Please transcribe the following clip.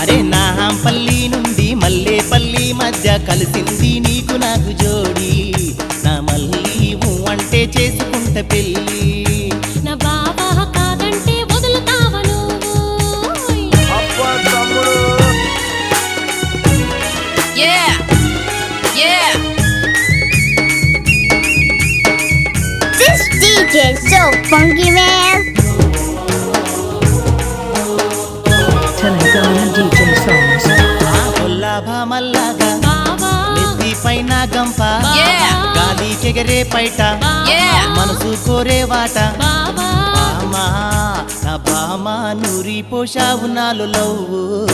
అరే నాంపల్లి నుండి మల్లేపల్లి మధ్య కలిసింది నీకు నాకు జోడి నా మల్లి అంటే చేసుకుంట పెళ్ళి నా బాబా కాదంటే వదులుతావా నువ్వు అబ్బా తమ్ముడు This DJ is so funky, man. Telegana DJ songs. ఆ కొల్లాభా మల్లాగా బాబా నెత్తి పైన గంప గాలి కెగరే పైట మనసు కోరే వాట బాబా బామా నా బామా నూరి పోషావు నాలు లవ్వు